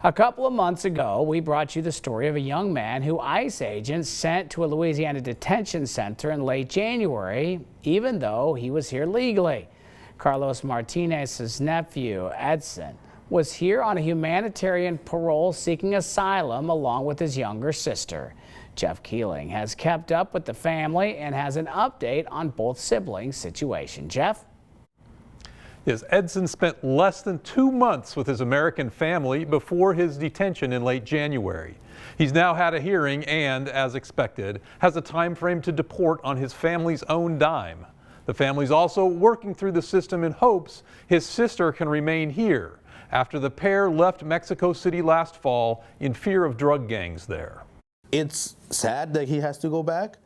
A couple of months ago, we brought you the story of a young man who ICE agents sent to a Louisiana detention center in late January, even though he was here legally. Carlos Martinez's nephew, Edson, was here on a humanitarian parole seeking asylum along with his younger sister. Jeff Keeling has kept up with the family and has an update on both siblings' situation. Jeff? Yes, Edson spent less than 2 months with his American family before his detention in late January. He's now had a hearing and, as expected, has a time frame to deport on his family's own dime. The family's also working through the system in hopes his sister can remain here after the pair left Mexico City last fall in fear of drug gangs there. It's sad that he has to go back,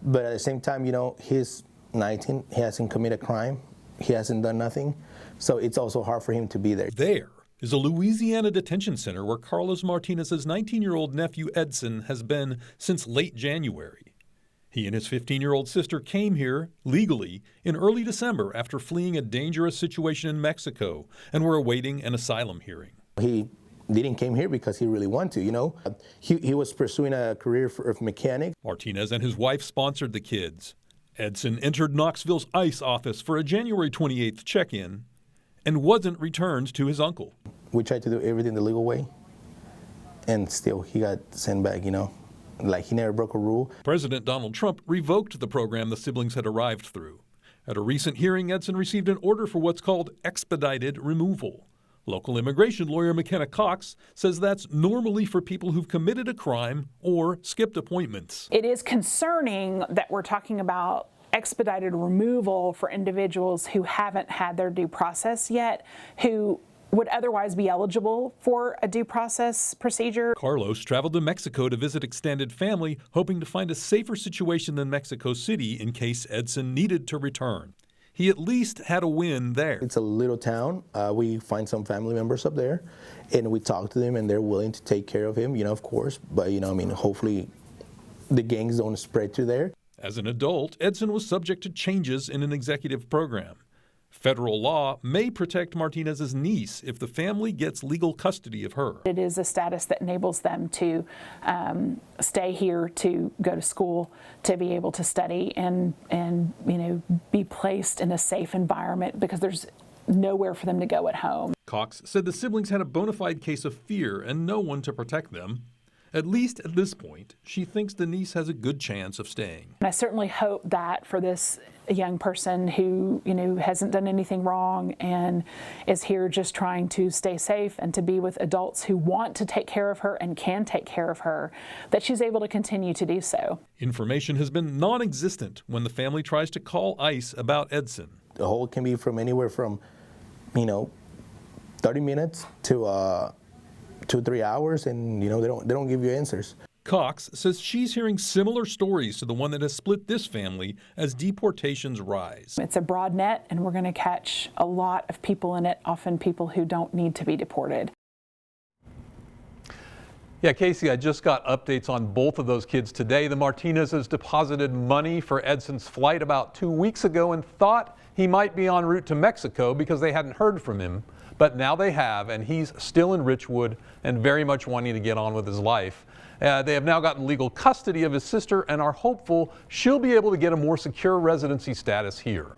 but at the same time, you know, he's 19, he hasn't committed a crime. He hasn't done nothing, so it's also hard for him to be there. There is a Louisiana detention center where Carlos Martinez's 19-year-old nephew Edson has been since late January. He and his 15-year-old sister came here legally in early December after fleeing a dangerous situation in Mexico and were awaiting an asylum hearing. He didn't came here because he really wanted to, you know. He was pursuing a career of mechanic. Martinez and his wife sponsored the kids. Edson entered Knoxville's ICE office for a January 28th check-in and wasn't returned to his uncle. We tried to do everything the legal way, and still he got sent back, you know. Like, he never broke a rule. President Donald Trump revoked the program the siblings had arrived through. At a recent hearing, Edson received an order for what's called expedited removal. Local immigration lawyer McKenna Cox says that's normally for people who've committed a crime or skipped appointments. It is concerning that we're talking about expedited removal for individuals who haven't had their due process yet, who would otherwise be eligible for a due process procedure. Carlos traveled to Mexico to visit extended family, hoping to find a safer situation than Mexico City in case Edson needed to return. He at least had a win there. It's a little town. We find some family members up there, and we talk to them, and they're willing to take care of him, you know, of course. But, you know, I mean, hopefully the gangs don't spread to there. As an adult, Edson was subject to changes in an executive program. Federal law may protect Martinez's niece if the family gets legal custody of her. It is a status that enables them to stay here, to go to school, to be able to study and you know, be placed in a safe environment because there's nowhere for them to go at home. Cox said the siblings had a bona fide case of fear and no one to protect them. At least at this point, she thinks the niece has a good chance of staying. And I certainly hope that for this young person who, you know, hasn't done anything wrong and is here just trying to stay safe and to be with adults who want to take care of her and can take care of her, that she's able to continue to do so. Information has been non-existent when the family tries to call ICE about Edson. The hold can be from anywhere from, you know, 30 minutes to 2-3 hours, and you know they don't give you answers. Cox says she's hearing similar stories to the one that has split this family as deportations rise. It's a broad net, and we're going to catch a lot of people in it, often people who don't need to be deported. Yeah, Casey, I just got updates on both of those kids today. The Martinezes deposited money for Edson's flight about 2 weeks ago and thought he might be en route to Mexico because they hadn't heard from him. But now they have, and he's still in Richwood and very much wanting to get on with his life. They have now gotten legal custody of his sister and are hopeful she'll be able to get a more secure residency status here.